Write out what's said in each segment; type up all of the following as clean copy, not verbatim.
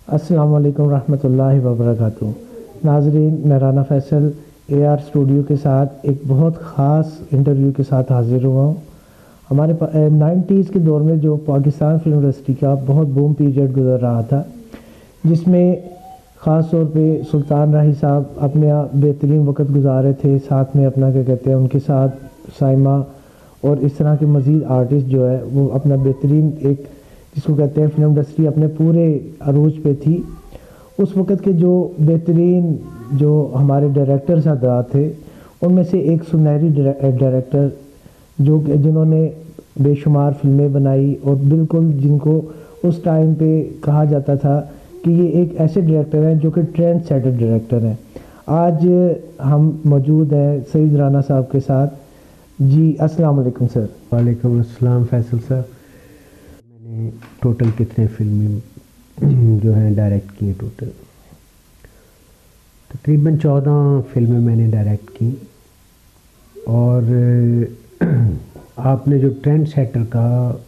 अस्सलाम वालेकुम रहमतुल्लाहि व बरकातुहू। नाज़रीन, मैं राना फैसल एआर स्टूडियो के साथ एक बहुत ख़ास इंटरव्यू के साथ हाज़िर हुआ हूँ। हमारे 90s के दौर में जो पाकिस्तान फिल्म इंडस्ट्री का बहुत बूम पीरियड गुजर रहा था, जिसमें ख़ास तौर पे सुल्तान राही साहब अपने बेहतरीन वक़्त गुजारे थे, साथ में अपना क्या कहते हैं उनके साथ साइमा और इस तरह के मज़ीद आर्टिस्ट जो है वो अपना बेहतरीन एक जिसको कहते हैं फिल्म इंडस्ट्री अपने पूरे अरूज पे थी। उस वक़्त के जो बेहतरीन जो हमारे डायरेक्टर्स हज़रात थे, उनमें से एक सुनहरी डायरेक्टर जिन्होंने बेशुमार फिल्में बनाई और बिल्कुल जिनको उस टाइम पे कहा जाता था कि ये एक ऐसे डायरेक्टर हैं जो कि ट्रेंड सेटर डायरेक्टर हैं। आज हम मौजूद हैं सईद राना साहब के साथ। जी अस्सलाम वालेकुम सर। वालेकुम अस्सलाम फैसल साहब। मैंने टोटल कितने फिल्में जो हैं डायरेक्ट की? टोटल तकरीबन 14 फिल्में मैंने डायरेक्ट की। और आपने जो ट्रेंड सेटर कहा,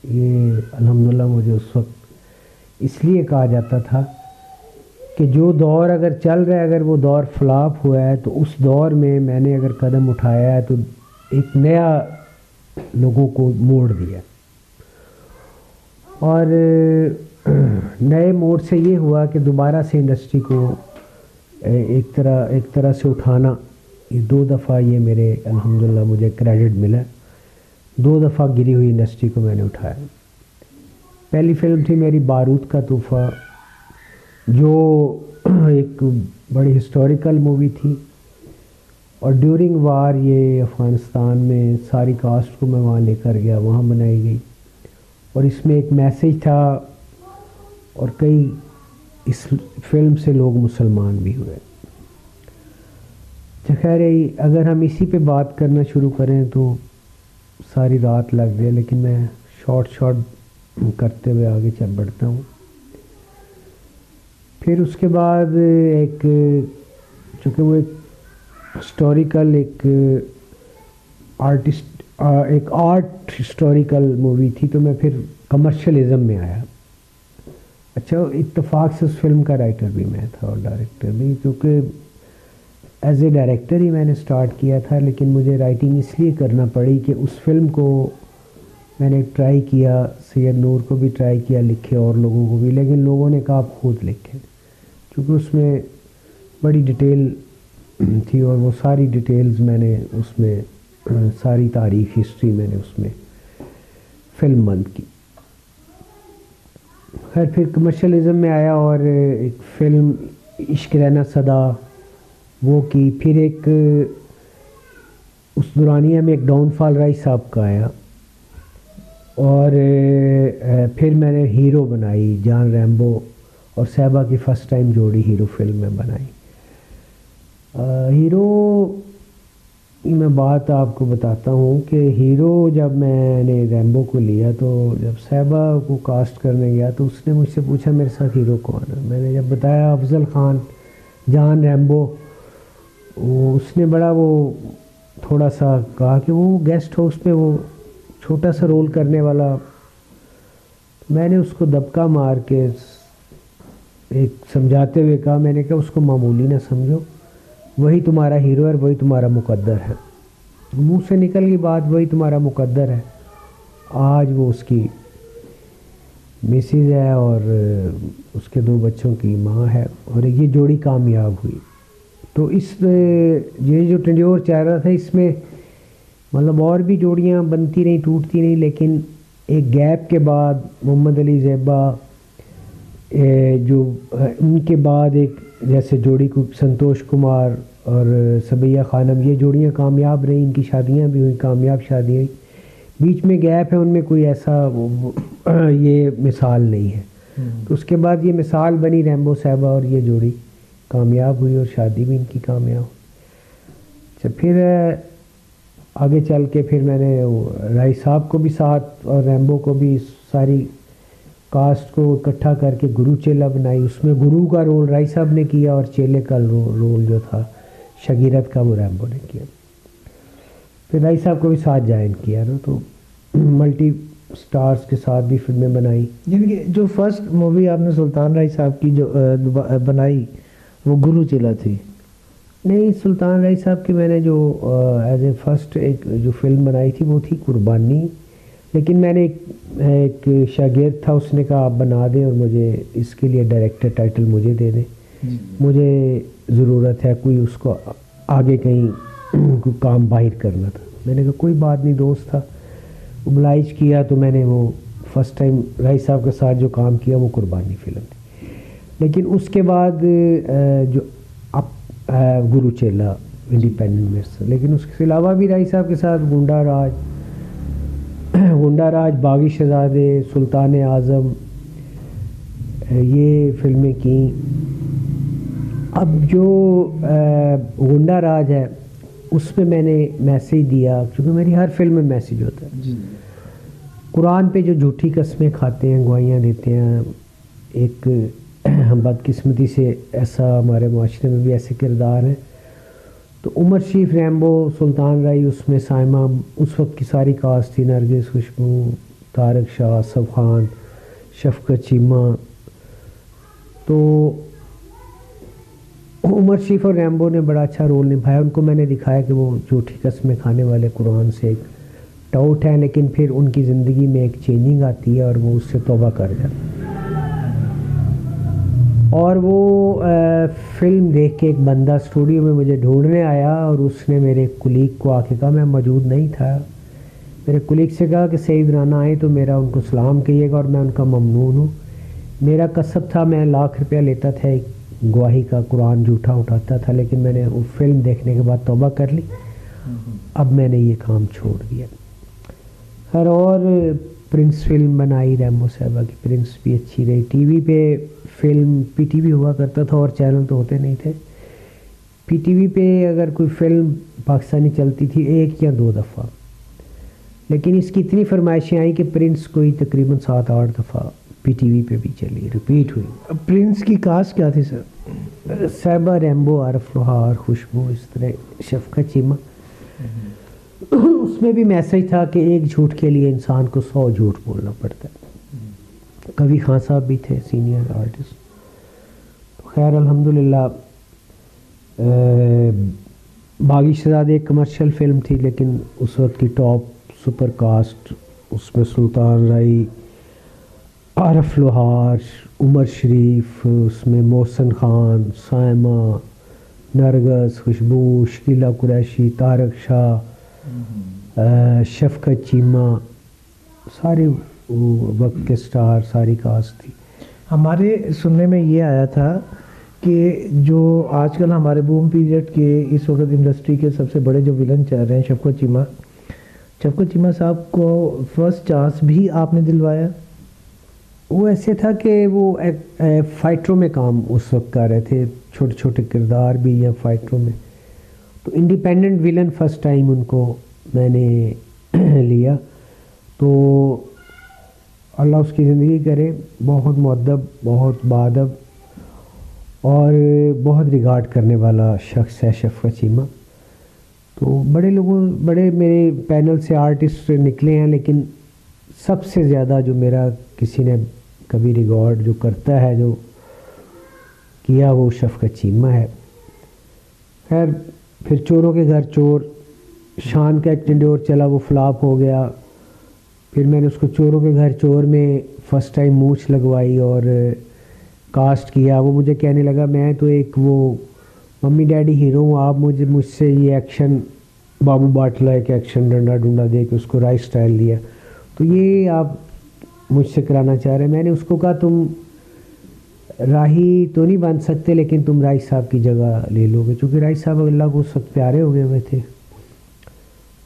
ये अल्हम्दुलिल्लाह मुझे उस वक्त इसलिए कहा जाता था कि जो दौर अगर चल रहा है, अगर वो दौर फ्लॉप हुआ है तो उस दौर में मैंने अगर कदम उठाया है तो एक नया लोगों को मोड़ दिया। और नए मोड़ से ये हुआ कि दोबारा से इंडस्ट्री को एक तरह से उठाना। ये 2 दफ़ा ये मेरे अल्हम्दुलिल्लाह मुझे क्रेडिट मिला। 2 दफ़ा गिरी हुई इंडस्ट्री को मैंने उठाया। पहली फिल्म थी मेरी बारूद का तोहफ़ा, जो एक बड़ी हिस्टोरिकल मूवी थी और ड्यूरिंग वार ये अफ़गानिस्तान में सारी कास्ट को मैं वहाँ लेकर गया, वहाँ बनाई गई और इसमें एक मैसेज था और कई इस फिल्म से लोग मुसलमान भी हुए। खैर, अगर हम इसी पे बात करना शुरू करें तो सारी रात लग गई, लेकिन मैं शॉर्ट करते हुए आगे चल बढ़ता हूँ। फिर उसके बाद चूँकि वो एक हिस्टोरिकल एक आर्ट हिस्टोरिकल मूवी थी, तो मैं फिर कमर्शलिज़म में आया। अच्छा, इत्तेफाक से उस फिल्म का राइटर भी मैं था और डायरेक्टर भी, क्योंकि एज ए डायरेक्टर ही मैंने स्टार्ट किया था, लेकिन मुझे राइटिंग इसलिए करना पड़ी कि उस फिल्म को मैंने ट्राई किया, सैयद नूर को भी ट्राई किया लिखे और लोगों को भी, लेकिन लोगों ने कहा आप खुद लिखें, क्योंकि उसमें बड़ी डिटेल थी और वो सारी डिटेल्स मैंने उसमें सारी तारीख हिस्ट्री मैंने उसमें फिल्म बंद की। खैर, फिर कमर्शलिज़म में आया और एक फ़िल्म इश्क रहना सदा वो की। फिर एक उस दौरानिया में एक डाउनफॉल राय साहब का आया और फिर मैंने हीरो बनाई, जान रैम्बो और साहिबा की फ़र्स्ट टाइम जोड़ी हीरो फिल्म में बनाई। हीरो की मैं बात आपको बताता हूँ कि हीरो जब मैंने रैम्बो को लिया तो जब साहिबा को कास्ट करने गया तो उसने मुझसे पूछा मेरे साथ हीरो कौन है। मैंने जब बताया अफजल ख़ान जान रैम्बो, उसने बड़ा वो थोड़ा सा कहा कि वो गेस्ट हाउस पे वो छोटा सा रोल करने वाला। मैंने उसको दबका मार के एक समझाते हुए कहा, मैंने कहा उसको मामूली ना समझो, वही तुम्हारा हीरो है, वही तुम्हारा मुकद्दर है। मुंह से निकल गई बात, वही तुम्हारा मुकद्दर है। आज वो उसकी मिसेज है और उसके 2 बच्चों की माँ है और ये जोड़ी कामयाब हुई। तो ये जो टेंड्योर चल रहा था, इसमें मतलब और भी जोड़ियाँ बनती नहीं, टूटती नहीं, लेकिन एक गैप के बाद मोहम्मद अली ज़ेबा जो उनके बाद एक जैसे जोड़ी को संतोष कुमार और सबैया खानम, ये जोड़ियाँ कामयाब रही, इनकी शादियाँ भी हुई, कामयाब शादी हुई। बीच में गैप है, उनमें कोई ऐसा ये मिसाल नहीं है। तो उसके बाद ये मिसाल बनी रैम्बो साहिबा और ये जोड़ी कामयाब हुई और शादी भी इनकी कामयाब हुई। अच्छा, फिर आगे चल के फिर मैंने राय साहब को भी साथ और रैम्बो को भी सारी कास्ट को इकट्ठा करके गुरु चेला बनाई। उसमें गुरु का रोल राय साहब ने किया और चेले का रोल जो था शगीरत का, वो रैम्बो ने किया। फिर राय साहब को भी साथ ज्वाइन किया ना, तो मल्टी स्टार्स के साथ भी फिल्में बनाई। यानी कि जो फर्स्ट मूवी आपने सुल्तान राय साहब की जो बनाई वो गुरु चेला थी? नहीं, सुल्तान राय साहब की मैंने जो एज ए फर्स्ट एक जो फिल्म बनाई थी वो थी कुर्बानी। लेकिन मैंने एक शागिर्द था, उसने कहा आप बना दें और मुझे इसके लिए डायरेक्टर टाइटल मुझे दे दें, मुझे ज़रूरत है कोई उसको आगे कहीं कोई काम बाहर करना था। मैंने कहा कोई बात नहीं, दोस्त था, ओब्लाइज किया। तो मैंने वो फर्स्ट टाइम राय साहब के साथ जो काम किया वो कुर्बानी फिल्म थी। लेकिन उसके बाद जो अब गुरु चेला इंडिपेंडेंट में से, लेकिन उसके अलावा भी राय साहब के साथ गुंडा राज, बागी शहजादे, सुल्तान आज़म, ये फिल्में की। अब जो गुंडा राज है उसमें मैंने मैसेज दिया, क्योंकि मेरी हर फिल्म में मैसेज होता है जी। कुरान पे जो झूठी कस्में खाते हैं, गवाहियाँ देते हैं, एक बदकिस्मती से ऐसा हमारे माशरे में भी ऐसे किरदार हैं। तो उमर शरीफ, रैम्बो, सुल्तान राय, उसमें साइमा, उस वक्त की सारी कास्ट थी, नरगिस, खुशबू, तारक शाह, आसफ खान, शफकत चीमा। तो उमर शरीफ और रैम्बो ने बड़ा अच्छा रोल निभाया। उनको मैंने दिखाया कि वो झूठी कस्में खाने वाले कुरान से एक डाउट है, लेकिन फिर उनकी ज़िंदगी में एक चेंजिंग आती है और वो उससे तौबा कर जाते हैं। और वो फिल्म देख के एक बंदा स्टूडियो में मुझे ढूंढने आया और उसने मेरे कुलीग को आके कहा, मैं मौजूद नहीं था, मेरे कुलीग से कहा कि सईद राना आए तो मेरा उनको सलाम कहिएगा और मैं उनका ममनून हूँ। मेरा कसब था, मैं ₹1,00,000 लेता था एक गवाही का, कुरान झूठा उठाता था, लेकिन मैंने वो फिल्म देखने के बाद तौबा कर ली। अब मैंने ये काम छोड़ दिया। खैर, और प्रिंस फिल्म बनाई रैमो साहबा की, प्रिंस भी अच्छी रही। टीवी पे फिल्म पीटीवी हुआ करता था और चैनल तो होते नहीं थे। पीटीवी पे अगर कोई फिल्म पाकिस्तानी चलती थी 1 या 2 दफ़ा, लेकिन इसकी इतनी फरमाइशें आई कि प्रिंस कोई तकरीबन 7-8 दफ़ा पीटीवी पे भी चली, रिपीट हुई। प्रिंस की कास्ट क्या थी सर? साहिबा, रैम्बो, आरफ लोहार, खुशबू, इस तरह, शफकत चीमा। उसमें भी मैसेज था कि एक झूठ के लिए इंसान को 100 झूठ बोलना पड़ता है। कवि खान साहब भी थे सीनियर आर्टिस्ट। तो खैर अल्हम्दुलिल्लाह, बागी शहजादे एक कमर्शियल फिल्म थी, लेकिन उस वक्त की टॉप सुपर कास्ट, उसमें सुल्तान राय, आरफ लोहार, उमर शरीफ, उसमें मोहसिन खान, साइमा, नरगस, खुशबू, शकीला कुरैशी, तारक शाह, शफकत चीमा, सारे वक्त के स्टार, सारी कास्ट थी। हमारे सुनने में ये आया था कि जो आजकल हमारे बूम पीरियड के इस वक्त इंडस्ट्री के सबसे बड़े जो विलन चल रहे हैं, शफकत चीमा साहब को फर्स्ट चांस भी आपने दिलवाया? वो ऐसे था कि वो फाइटरों में काम उस वक्त कर रहे थे, छोटे छोटे किरदार भी या फाइटरों में। तो इंडिपेंडेंट विलन फर्स्ट टाइम उनको मैंने लिया। तो अल्लाह उसकी ज़िंदगी करे, बहुत मुअद्दब, बहुत बाअदब और बहुत रिगार्ड करने वाला शख्स है शफकत चीमा। तो बड़े मेरे पैनल से आर्टिस्ट निकले हैं, लेकिन सबसे ज़्यादा जो मेरा किसी ने कभी रिकॉर्ड जो करता है, जो किया, वो शफकत चीमा है। खैर, फिर चोरों के घर चोर, शान का एक टेंड्योर चला, वो फ्लॉप हो गया। फिर मैंने उसको चोरों के घर चोर में फ़र्स्ट टाइम मूंछ लगवाई और कास्ट किया। वो मुझे कहने लगा, मैं तो एक वो मम्मी डैडी हीरो हूँ, आप मुझसे ये एक्शन, बाबू बाटला एक एक्शन डंडा डुंडा दे के उसको राइट स्टाइल दिया, तो ये आप मुझसे कराना चाह रहे हैं। मैंने उसको कहा, तुम राही तो नहीं बन सकते, लेकिन तुम राय साहब की जगह ले लोगे, क्योंकि राय साहब अल्लाह को उस वक्त प्यारे हो गए हुए थे।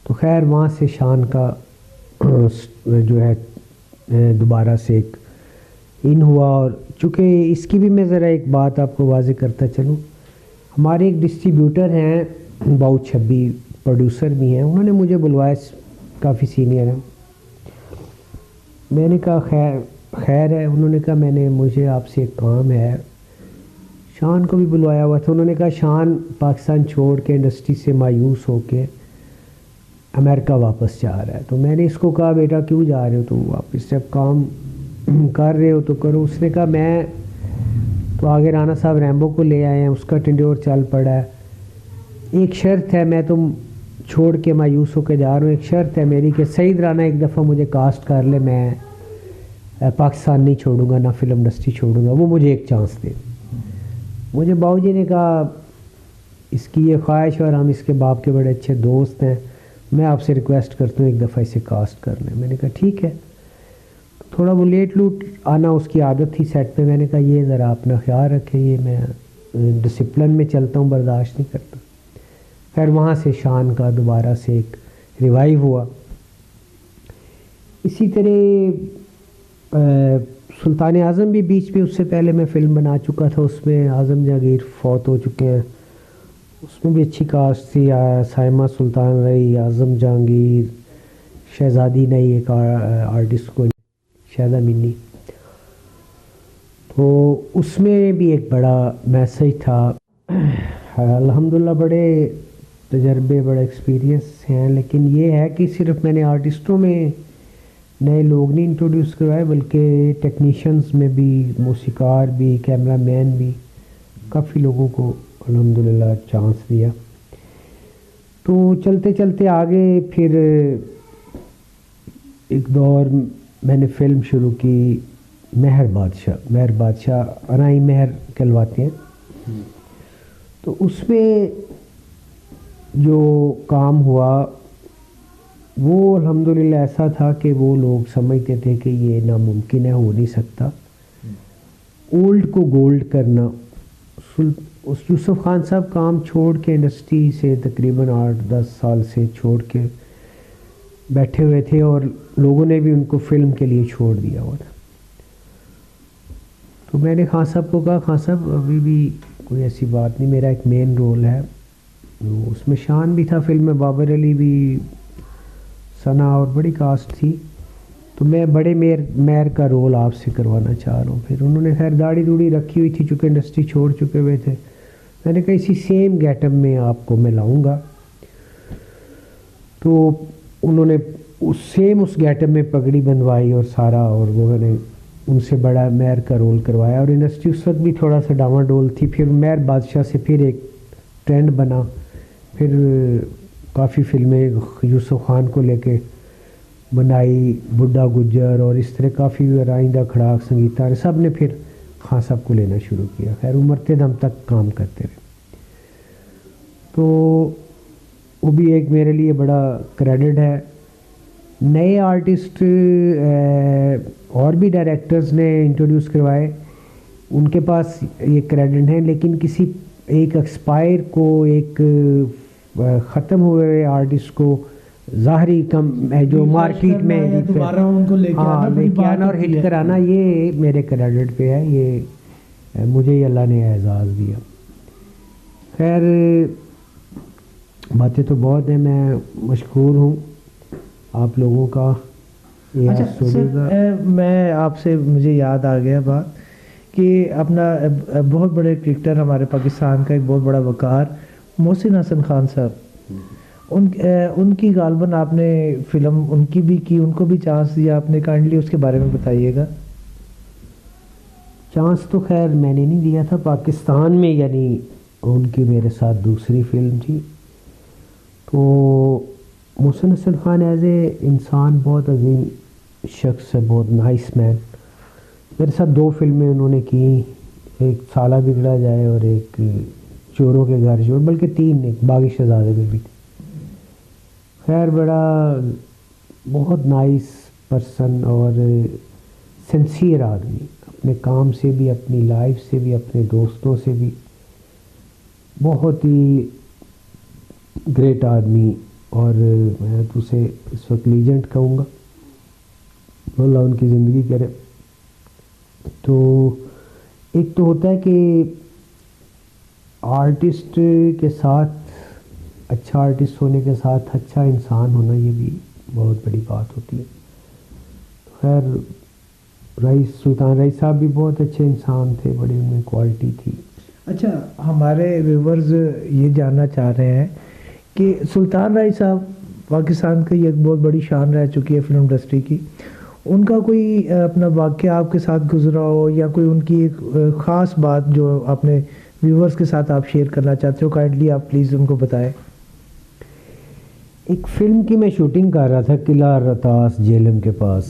तो खैर, वहाँ से शान का जो है दोबारा से एक इन हुआ। और चूँकि इसकी भी मैं ज़रा एक बात आपको वाज़े करता चलूँ, हमारे एक डिस्ट्रीब्यूटर हैं बाऊ छब्बी, प्रोड्यूसर भी हैं, उन्होंने मुझे बुलवाया, काफ़ी सीनियर हैं। मैंने कहा खैर है। उन्होंने कहा मुझे आपसे एक काम है। शान को भी बुलवाया हुआ था। उन्होंने कहा शान पाकिस्तान छोड़ के इंडस्ट्री से मायूस होके अमेरिका वापस जा रहा है। तो मैंने इसको कहा बेटा क्यों जा रहे हो, तो वापस जब काम कर रहे हो तो करो। उसने कहा मैं तो आगे राना साहब रैम्बो को ले आए हैं, उसका टेंड्योर चल पड़ा है, एक शर्त है, मैं तुम छोड़ के मायूस होकर जा रहा हूँ, एक शर्त है मेरी कि सईद राना एक दफ़ा मुझे कास्ट कर ले, मैं पाकिस्तान नहीं छोड़ूंगा, ना फिल्म इंडस्ट्री छोड़ूंगा, वो मुझे एक चांस दे। मुझे बाबूजी ने कहा इसकी ये ख्वाहिश और हम इसके बाप के बड़े अच्छे दोस्त हैं, मैं आपसे रिक्वेस्ट करता हूँ एक दफ़ा इसे कास्ट कर लें। मैंने कहा ठीक है। थोड़ा वो लेट लूट आना उसकी आदत थी सेट पे। मैंने कहा ये ज़रा अपना ख्याल रखें, ये मैं डिसिप्लिन में चलता हूँ, बर्दाश्त नहीं करता। खैर वहाँ से शान का दोबारा से एक रिवाइव हुआ। इसी तरह सुल्तान आज़म भी बीच में, उससे पहले मैं फ़िल्म बना चुका था, उसमें आज़म जहांगीर फौत हो चुके हैं, उसमें भी अच्छी कास्ट थी। साइमा सुल्तान रही, आज़म जहांगीर, शहज़ादी नई एक आर्टिस्ट को, शायदा मिन्नी। तो उसमें भी एक बड़ा मैसेज था। अल्हम्दुलिल्लाह बड़े तजर्बे, बड़े एक्सपीरियंस हैं, लेकिन ये है कि सिर्फ मैंने आर्टिस्टों में नए लोग नहीं इंट्रोड्यूस करवाए, बल्कि टेक्नीशियंस में भी, मौसीकार भी, कैमरामैन भी, काफ़ी लोगों को अल्हम्दुलिल्लाह चांस दिया। तो चलते चलते आगे फिर एक दौर मैंने फ़िल्म शुरू की मेहर बादशाह अनाई मेहर कहलवाते हैं। तो उसमें जो काम हुआ वो अल्हम्दुलिल्लाह ऐसा था कि वो लोग समझते थे कि ये नामुमकिन है, हो नहीं सकता। ओल्ड को गोल्ड करना। उस यूसुफ खान साहब काम छोड़ के इंडस्ट्री से तकरीबन 8-10 साल से छोड़ के बैठे हुए थे और लोगों ने भी उनको फ़िल्म के लिए छोड़ दिया हुआ था। तो मैंने खान साहब को कहा खान साहब अभी भी कोई ऐसी बात नहीं, मेरा एक मेन रोल है। उसमें शान भी था फिल्म में, बाबर अली भी, सना और बड़ी कास्ट थी, तो मैं बड़े मेयर का रोल आपसे करवाना चाह रहा हूँ। फिर उन्होंने खैर दाढ़ी दूढ़ी रखी हुई थी चूँकि इंडस्ट्री छोड़ चुके हुए थे। मैंने कहा इसी सेम गेटअप में आपको मैं लाऊँगा। तो उन्होंने उस गेटअप में पगड़ी बंधवाई और सारा, और वो मैंने उनसे बड़ा मेयर का रोल करवाया। और इंडस्ट्री उस वक्त भी थोड़ा सा डामाडोल थी। फिर मेयर बादशाह से फिर एक ट्रेंड बना, फिर काफ़ी फिल्में यूसुफ खान को लेके बनाई, बुड्ढा गुज्जर और इस तरह काफ़ी, राइंदा खड़ाक, संगीता, सब ने फिर खान साहब को लेना शुरू किया। खैर उमरते दम तक काम करते रहे। तो वो भी एक मेरे लिए बड़ा क्रेडिट है। नए आर्टिस्ट और भी डायरेक्टर्स ने इंट्रोड्यूस करवाए, उनके पास ये क्रेडिट है, लेकिन किसी एक एक्सपायर को, एक ख़त्म हुए आर्टिस्ट को ज़ाहरी कम जो मार्केट में दोबारा उनको लेके आना और हिट कराना, ये मेरे क्रेडिट पे है। ये मुझे अल्लाह ने एजाज़ दिया। खैर बातें तो बहुत हैं, मैं मशकूर हूँ आप लोगों का। अच्छा सर, मैं आपसे, मुझे याद आ गया बात कि अपना बहुत बड़े क्रिकेटर हमारे पाकिस्तान का एक बहुत बड़ा वकार मोहसिन हसन खान साहब, उनकी गालबन आपने फ़िल्म उनकी भी की, उनको भी चांस दिया आपने, काइंडली उसके बारे में बताइएगा। चांस तो खैर मैंने नहीं दिया था पाकिस्तान में, यानी उनकी मेरे साथ दूसरी फिल्म थी। तो मोहसिन हसन खान एज ए इंसान बहुत अजीम शख्स है, बहुत नाइस मैन। मेरे साथ 2 फिल्में उन्होंने की, एक साला बिगड़ा जाए और एक चोरों के घर चोर, बल्कि 3, एक बागी शहजादे में भी। खैर बड़ा बहुत नाइस पर्सन और सिंसियर आदमी, अपने काम से भी, अपनी लाइफ से भी, अपने दोस्तों से भी बहुत ही ग्रेट आदमी। और मैं तो उसे इस वक्त लीजेंड कहूँगा, अल्लाह उनकी ज़िंदगी करे। तो एक तो होता है कि आर्टिस्ट के साथ, अच्छा आर्टिस्ट होने के साथ अच्छा इंसान होना, ये भी बहुत बड़ी बात होती है। खैर सुल्तान रईस साहब भी बहुत अच्छे इंसान थे, बड़ी उनमें क्वालिटी थी। अच्छा, हमारे व्यूवर्स ये जानना चाह रहे हैं कि सुल्तान रईस साहब पाकिस्तान की एक बहुत बड़ी शान रह चुकी है फिल्म इंडस्ट्री की। उनका कोई अपना वाक़या आपके साथ गुजरा हो, या कोई उनकी एक ख़ास बात जो अपने व्यूवर्स के साथ आप शेयर करना चाहते हो, काइंडली आप प्लीज़ उनको बताएं। एक फ़िल्म की मैं शूटिंग कर रहा था किला रतास जेलम के पास,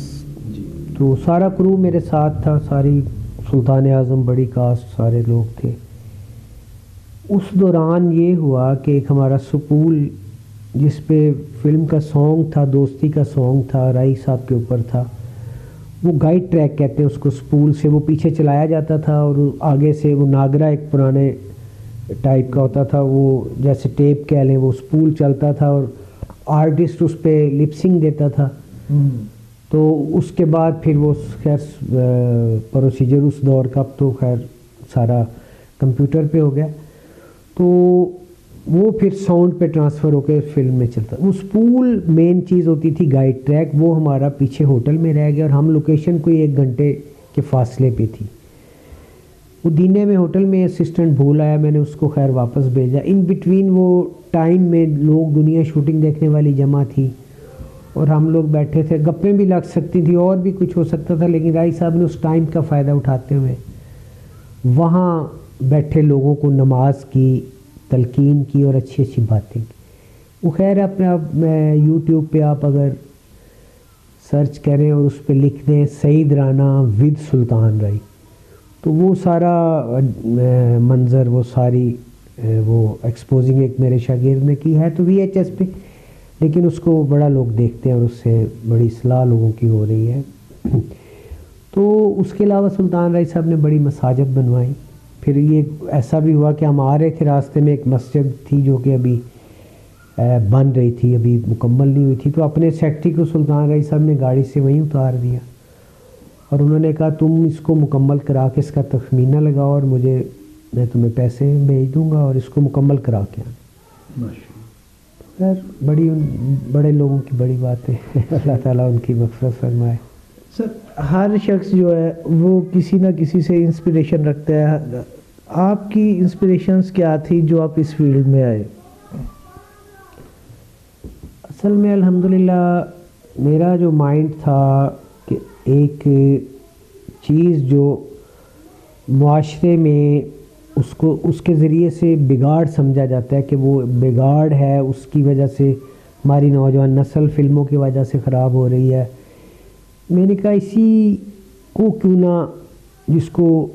तो सारा क्रू मेरे साथ था, सारी सुल्तान आज़म बड़ी कास्ट सारे लोग थे। उस दौरान ये हुआ कि एक हमारा स्पूल जिस पे फिल्म का सॉन्ग था, दोस्ती का सॉन्ग था, राई साहब के ऊपर था, वो गाइड ट्रैक कहते हैं उसको, स्पूल से वो पीछे चलाया जाता था और आगे से वो नागरा एक पुराने टाइप का होता था, वो जैसे टेप कह लें, वो स्पूल चलता था और आर्टिस्ट उस पर लिपसिंग देता था। तो उसके बाद फिर वो खैर प्रोसीजर उस दौर का, अब तो खैर सारा कंप्यूटर पे हो गया, तो वो फिर साउंड पे ट्रांसफ़र होकर फिल्म में चलता। वो स्पूल मेन चीज़ होती थी, गाइड ट्रैक, वो हमारा पीछे होटल में रह गया और हम लोकेशन कोई 1 घंटे के फासले पे थी। वो दीने में होटल में असिस्टेंट भूल आया, मैंने उसको खैर वापस भेजा। इन बिटवीन वो टाइम में लोग, दुनिया शूटिंग देखने वाली जमा थी और हम लोग बैठे थे, गप्पें भी लग सकती थी और भी कुछ हो सकता था, लेकिन राय साहब ने उस टाइम का फ़ायदा उठाते हुए वहाँ बैठे लोगों को नमाज की तलकीन की और अच्छी अच्छी बातें की। वो खैर अपने आप यूट्यूब पे आप अगर सर्च करें और उस पर लिख दें सईद राना विद सुल्तान राय, तो वो सारा मंज़र, वो सारी वो एक्सपोजिंग एक मेरे शागिर्द ने की है, तो VHS पे, लेकिन उसको बड़ा लोग देखते हैं और उससे बड़ी इस्लाह लोगों की हो रही है। तो उसके अलावा सुल्तान राय साहब ने बड़ी मसाजिद बनवाई। फिर ये ऐसा भी हुआ कि हम आ रहे थे, रास्ते में एक मस्जिद थी जो कि अभी बन रही थी, अभी मुकम्मल नहीं हुई थी, तो अपने सेक्रेटरी को सुल्तान राय साहब ने गाड़ी से वहीं उतार दिया और उन्होंने कहा तुम इसको मुकम्मल करा के इसका तखमीना लगाओ और मैं तुम्हें पैसे भेज दूंगा और इसको मुकम्मल करा के आना। खैर बड़े लोगों की बड़ी बात है। अल्लाह ताला उनकी मग़फ़िरत फरमाए। सर, हर शख्स जो है वो किसी ना किसी से इंस्पिरेशन रखता है। आपकी इंस्पिरेशंस क्या थी जो आप इस फील्ड में आए? असल में अल्हम्दुलिल्लाह मेरा जो माइंड था कि एक चीज़ जो मुआशरे में उसको उसके ज़रिए से बिगाड़ समझा जाता है कि वो बिगाड़ है, उसकी वजह से हमारी नौजवान नस्ल फ़िल्मों की वजह से ख़राब हो रही है। मैंने कहा इसी को क्यों ना, जिसको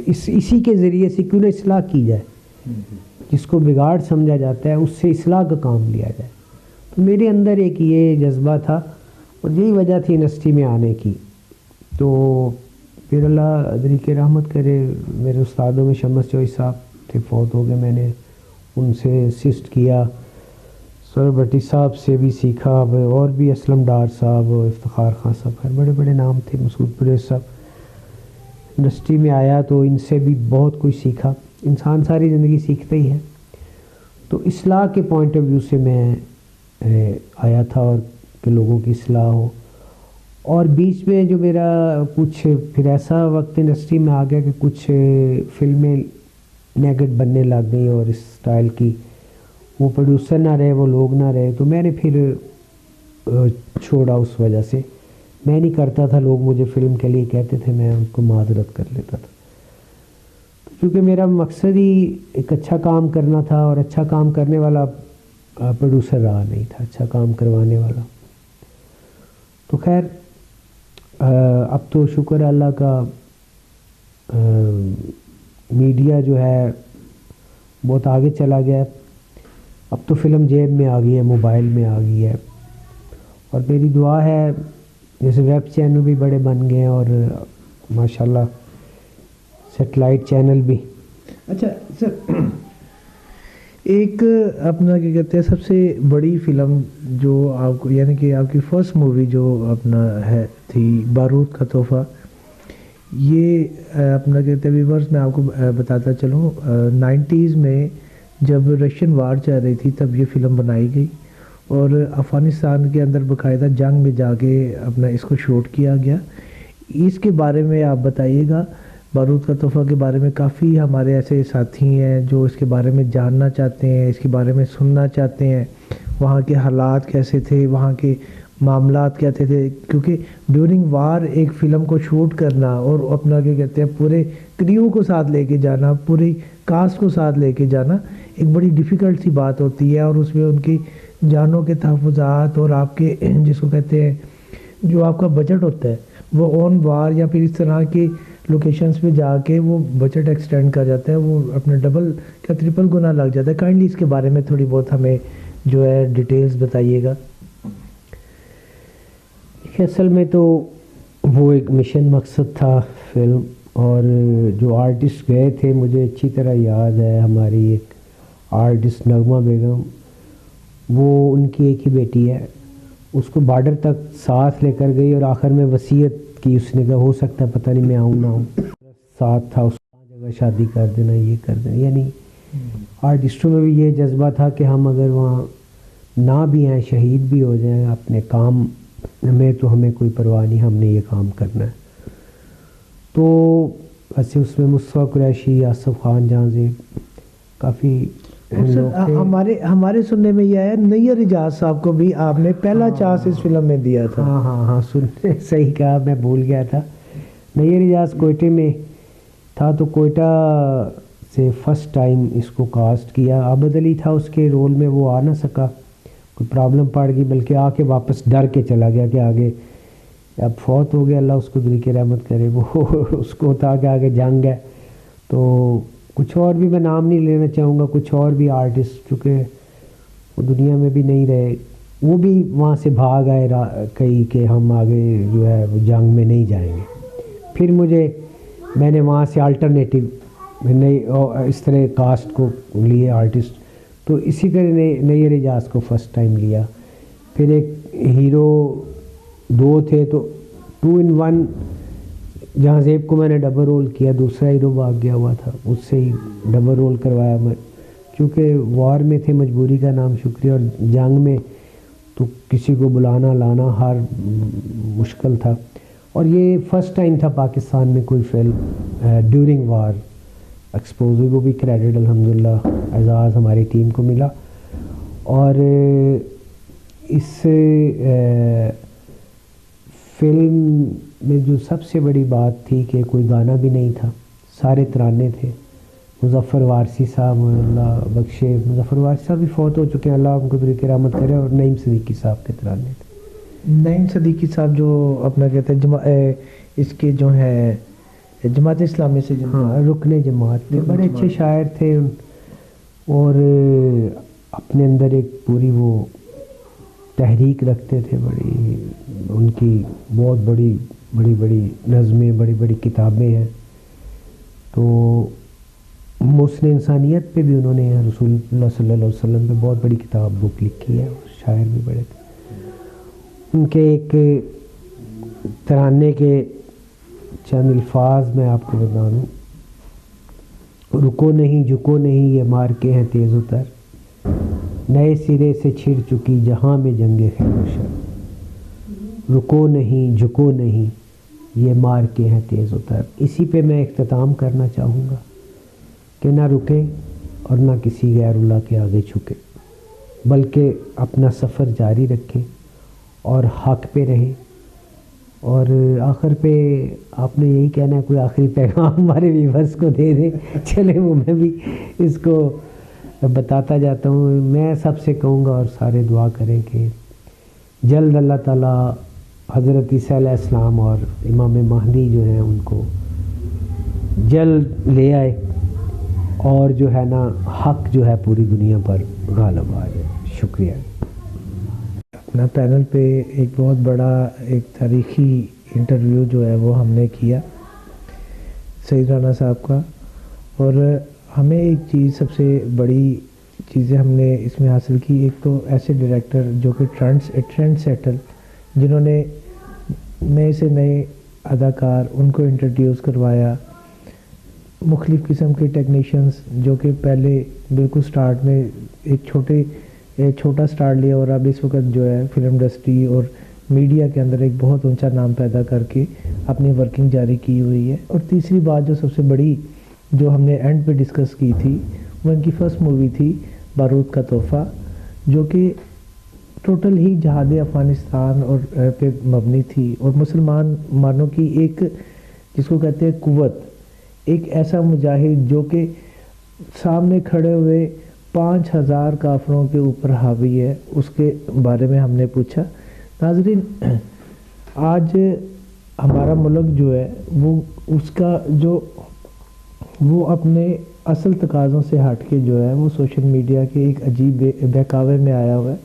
इसी के ज़रिए से क्यों ना इस्लाह की जाए, जिसको बिगाड़ समझा जाता है उससे इस्लाह का काम लिया जाए। तो मेरे अंदर एक ये जज्बा था और यही वजह थी इंडस्ट्री में आने की। तो फिर अल्लाह अदरी के रहमत करे, मेरे उस्तादों में शमस चौई साहब थे, फौत हो गए, मैंने उनसे असिस्ट किया, सर भट्टी साहब से भी सीखा, और भी असलम डार साहब, इफ्तिखार खान साहब, खैर बड़े बड़े नाम थे, मसूद पुरेश साहब। इंडस्ट्री में आया तो इनसे भी बहुत कुछ सीखा। इंसान सारी ज़िंदगी सीखता ही है। तो इस्लाह के पॉइंट ऑफ व्यू से मैं आया था और कि लोगों की इस्लाह हो। और बीच में जो मेरा कुछ फिर ऐसा वक्त इंडस्ट्री में आ गया कि कुछ फिल्में नेगेट बनने लग गई और इस स्टाइल की, वो प्रोड्यूसर ना रहे, वो लोग ना रहे, तो मैंने फिर छोड़ा। उस वजह से मैं नहीं करता था, लोग मुझे फ़िल्म के लिए कहते थे, मैं उनको माजरत कर लेता था, क्योंकि मेरा मकसद ही एक अच्छा काम करना था और अच्छा काम करने वाला प्रोड्यूसर रहा नहीं था, अच्छा काम करवाने वाला। तो खैर अब तो शुक्र अल्लाह का, मीडिया जो है बहुत आगे चला गया। अब तो फ़िल्म जेब में आ गई है, मोबाइल में आ गई है, और मेरी दुआ है जैसे वेब चैनल भी बड़े बन गए हैं और माशाल्लाह सेटेलाइट चैनल भी। अच्छा सर, एक अपना क्या कहते हैं सबसे बड़ी फ़िल्म जो आपको, यानी कि आपकी फ़र्स्ट मूवी जो अपना है थी बारूद का तोहफ़ा, ये अपना कहते हैं व्यूअर्स, मैं आपको बताता चलूँ 90s में जब रशियन वार चल रही थी तब ये फ़िल्म बनाई गई और अफ़गानिस्तान के अंदर बाकायदा जंग में जाके अपना इसको शूट किया गया। इसके बारे में आप बताइएगा। बारूद का तोहफ़ा के बारे में काफ़ी हमारे ऐसे साथी हैं जो इसके बारे में जानना चाहते हैं, इसके बारे में सुनना चाहते हैं, वहाँ के हालात कैसे थे, वहाँ के मामलात क्या थे, क्योंकि ड्यूरिंग वार एक फ़िल्म को शूट करना और अपना क्या कहते हैं पूरे क्रू को साथ लेके जाना, पूरी कास्ट को साथ लेके जाना एक बड़ी डिफ़िकल्ट सी बात होती है। और उसमें उनकी जानों के तहफ़्फ़ुज़ात और आपके जिसको कहते हैं जो आपका बजट होता है वो ऑन वार या फिर इस तरह की लोकेशंस पे जाके वो बजट एक्सटेंड कर जाता है, वो अपना डबल क्या ट्रिपल गुना लग जाता है। काइंडली इसके बारे में थोड़ी बहुत हमें जो है डिटेल्स बताइएगा। असल में तो वो एक मिशन मकसद था फिल्म, और जो आर्टिस्ट गए थे मुझे अच्छी तरह याद है, हमारी एक आर्टिस्ट नगमा बेगम, वो उनकी एक ही बेटी है, उसको बॉर्डर तक साथ लेकर गई और आखिर में वसीयत की उसने कहा हो सकता है पता नहीं मैं आऊँ ना आऊँ, साथ था उसका जगह शादी कर देना ये कर देना। यानी आर्टिस्टों में भी ये जज्बा था कि हम अगर वहाँ ना भी आए शहीद भी हो जाएं अपने काम में तो हमें कोई परवाह नहीं, हमने ये काम करना है। तो वैसे उसमें मुस्तफ़ा कुरैशी, आसिफ खान जांज़ेब काफ़ी हमारे सुनने में यह है नैयर इजाज़ साहब को भी आपने पहला चांस इस फिल्म में दिया था। हाँ सुनने सही कहा, मैं भूल गया था। नैयर इजाज़ कोयटे में था तो कोयटा से फर्स्ट टाइम इसको कास्ट किया। आबद अली था उसके रोल में, वो आ ना सका, कोई प्रॉब्लम पड़ गई, बल्कि आके वापस डर के चला गया कि आगे अब फौत हो गया, अल्लाह उसको दिल की रहमत करे। वो उसको था कि आगे जंग है। तो कुछ और भी मैं नाम नहीं लेना चाहूँगा, कुछ और भी आर्टिस्ट चूँकि वो दुनिया में भी नहीं रहे, वो भी वहाँ से भाग आए कई कि हम आगे जो है वो जंग में नहीं जाएंगे। फिर मैंने वहाँ से अल्टरनेटिव नई इस तरह कास्ट को लिए आर्टिस्ट, तो इसी तरह नैयर इजाज़ को फर्स्ट टाइम लिया। फिर एक हीरो दो थे तो 2 in 1 जांज़ेब को मैंने डबल रोल किया, दूसरा हीरो भाग गया हुआ था, उससे ही डबल रोल करवाया मैं, क्योंकि वार में थे, मजबूरी का नाम शुक्रिया, और जंग में तो किसी को बुलाना लाना हर मुश्किल था। और ये फर्स्ट टाइम था पाकिस्तान में कोई फिल्म ड्यूरिंग वार एक्सपोज हुई, वो भी क्रेडिट अल्हम्दुलिल्लाह एजाज़ हमारी टीम को मिला। और इस फिल्म में जो सबसे बड़ी बात थी कि कोई गाना भी नहीं था, सारे तराने थे। मुज़फ़्फ़र वारसी साहब अल्लाह बख्शे, मुज़फ़्फ़र वारसी साहब भी फौत हो चुके हैं, अल्लाह उनको दिल की रहमत करे, और नईम सदीकी साहब के तराने थे। नईम सदीकी साहब जो अपना कहते हैं इसके जो है जमात इस्लामी से, हाँ रुकने जमात थे, बड़े अच्छे शायर थे, और अपने अंदर एक पूरी वो तहरीक रखते थे, बड़ी उनकी बहुत बड़ी नज़में, बड़ी किताबें हैं। तो मुस्न इंसानियत पे भी उन्होंने रसूलुल्लाह सल्लल्लाहु अलैहि वसल्लम पे बहुत बड़ी किताब बुक लिखी है, शायर भी बड़े थे। उनके एक तराने के चंद अल्फाज मैं आपको बता दूँ। रुको नहीं झुको नहीं ये मार के हैं तेज़ उतर, नए सिरे से छिड़ चुकी जहाँ में जंगे खैर। रुको नहीं झुको नहीं ये मार के हैं तेज़ उतर। इसी पे मैं इख्तिताम करना चाहूँगा कि ना रुके और ना किसी गैरुल्लाह के आगे झुके, बल्कि अपना सफ़र जारी रखें और हक़ पे रहें। और आखिर पे आपने यही कहना है, कोई आखिरी पैगाम हमारे व्यूअर्स को दे दें। चले वो मैं भी इसको बताता जाता हूँ। मैं सबसे कहूँगा और सारे दुआ करें कि जल्द अल्लाह ताला हज़रत ईसा अलैहिस्सलाम और इमाम महदी जो हैं उनको जल्द ले आए, और जो है ना हक़ जो है पूरी दुनिया पर गालिब आ जाए। शुक्रिया। अपना पैनल पे एक बहुत बड़ा एक तारीख़ी इंटरव्यू जो है वो हमने किया सईद राना साहब का, और हमें एक चीज़ सबसे बड़ी चीज़ें हमने इसमें हासिल की। एक तो ऐसे डायरेक्टर जो कि ट्रेंड सेटर, जिन्होंने नए से नए अदाकार उनको इंट्रोड्यूस करवाया, मुख्तलिफ़ किस्म के टेक्नीशियंस जो कि पहले बिल्कुल स्टार्ट में एक छोटा स्टार्ट लिया और अब इस वक्त जो है फिल्म इंडस्ट्री और मीडिया के अंदर एक बहुत ऊंचा नाम पैदा करके अपनी वर्किंग जारी की हुई है। और तीसरी बात जो सबसे बड़ी जो हमने एंड पे डिस्कस की थी, वो इनकी फर्स्ट मूवी थी बारूद का तोहफ़ा, जो कि टोटल ही जहाद अफ़गानिस्तान और पे मबनी थी और मुसलमान मानों की एक जिसको कहते हैं कुव्वत, एक ऐसा मुजाहिद जो कि सामने खड़े हुए 5000 काफिरों के ऊपर हावी है, उसके बारे में हमने पूछा। नाज़रीन, आज हमारा मुल्क जो है वो उसका जो वो अपने असल तकाज़ों से हट के जो है वो सोशल मीडिया के एक अजीब बहकावे में आया हुआ है।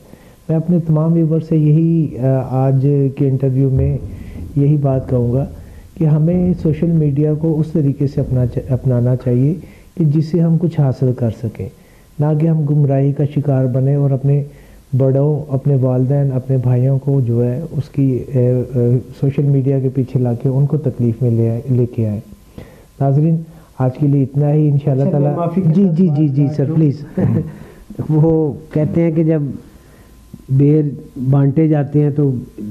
मैं अपने तमाम व्यूवर से यही आज के इंटरव्यू में यही बात कहूँगा कि हमें सोशल मीडिया को उस तरीके से अपनाना चाहिए कि जिससे हम कुछ हासिल कर सकें, ना कि हम गुमराही का शिकार बने और अपने बड़ों, अपने वालिदैन, अपने भाइयों को जो है उसकी सोशल मीडिया के पीछे लाके उनको तकलीफ़ में लेके आए। नाज़रीन, आज के लिए इतना ही, इंशाल्लाह ताला। जी सर, प्लीज़। वो कहते हैं कि जब बेर बांटे जाते हैं तो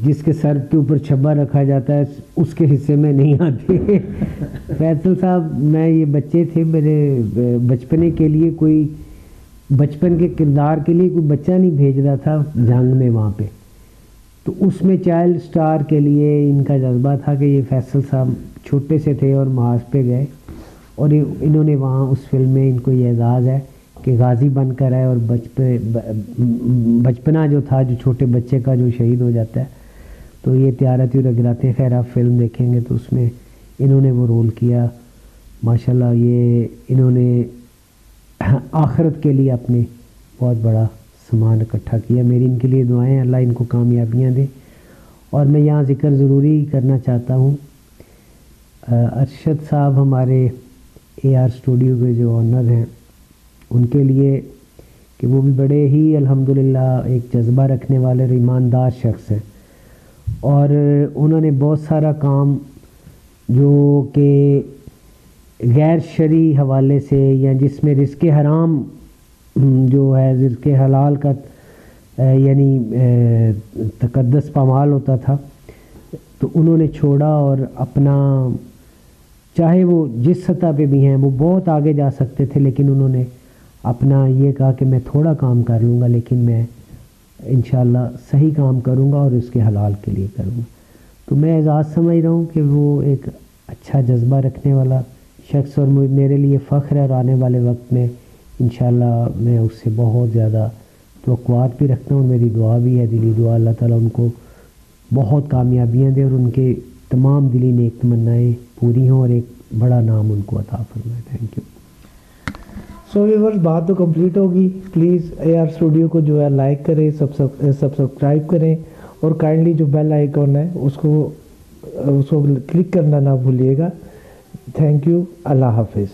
जिसके सर के ऊपर छब्बा रखा जाता है उसके हिस्से में नहीं आते। फैसल साहब, मैं ये बच्चे थे, मेरे बचपने के लिए कोई बचपन के किरदार के लिए कोई बच्चा नहीं भेज रहा था जंग में वहाँ पे, तो उसमें चाइल्ड स्टार के लिए इनका जज्बा था कि ये फैसल साहब छोटे से थे और महाज पे गए और इन्होंने वहाँ उस फिल्म में इनको ये एजाज़ है कि गाजी बनकर आए और बचपना जो था, जो छोटे बच्चे का जो शहीद हो जाता है, तो ये त्यारती रगराते। खैर आप फिल्म देखेंगे तो उसमें इन्होंने वो रोल किया। माशाल्लाह, ये इन्होंने आखिरत के लिए अपने बहुत बड़ा सामान इकट्ठा किया। मेरी इनके लिए दुआएं, अल्लाह इनको कामयाबियाँ दे। और मैं यहाँ ज़िक्र ज़रूरी करना चाहता हूँ, अरशद साहब हमारे AR स्टूडियो के जो ऑनर हैं, उनके लिए कि वो भी बड़े ही अल्हम्दुलिल्लाह एक जज्बा रखने वाले और ईमानदार शख्स हैं और उन्होंने बहुत सारा काम जो कि गैर शरई हवाले से या जिसमें रिज़्क़ हराम जो है रिज़्क़ हलाल का यानी तकद्दस पामाल होता था, तो उन्होंने छोड़ा और अपना, चाहे वो जिस सतह पे भी हैं वो बहुत आगे जा सकते थे, लेकिन उन्होंने अपना ये कहा कि मैं थोड़ा काम कर लूँगा लेकिन मैं इंशाल्लाह सही काम करूँगा और उसके हलाल के लिए करूँगा। तो मैं एजाज़ समझ रहा हूँ कि वो एक अच्छा जज्बा रखने वाला शख्स और मेरे लिए फ़ख्र है और आने वाले वक्त में इंशाल्लाह मैं उससे बहुत ज़्यादा तवक्कुआत भी रखता हूँ। मेरी दुआ भी है, दिली दुआ, अल्लाह ताला उनको बहुत कामयाबियाँ दे और उनके तमाम दिली नेक तमन्नाएँ पूरी हों और एक बड़ा नाम उनको अता फरमाए। Thank you. सो व्यूअर्स, बात तो कंप्लीट होगी। प्लीज़ AR स्टूडियो को जो है लाइक करें, सब्सक्राइब करें और काइंडली जो बेल आइकॉन है उसको क्लिक करना ना भूलिएगा। Thank you. अल्लाह हाफिज़।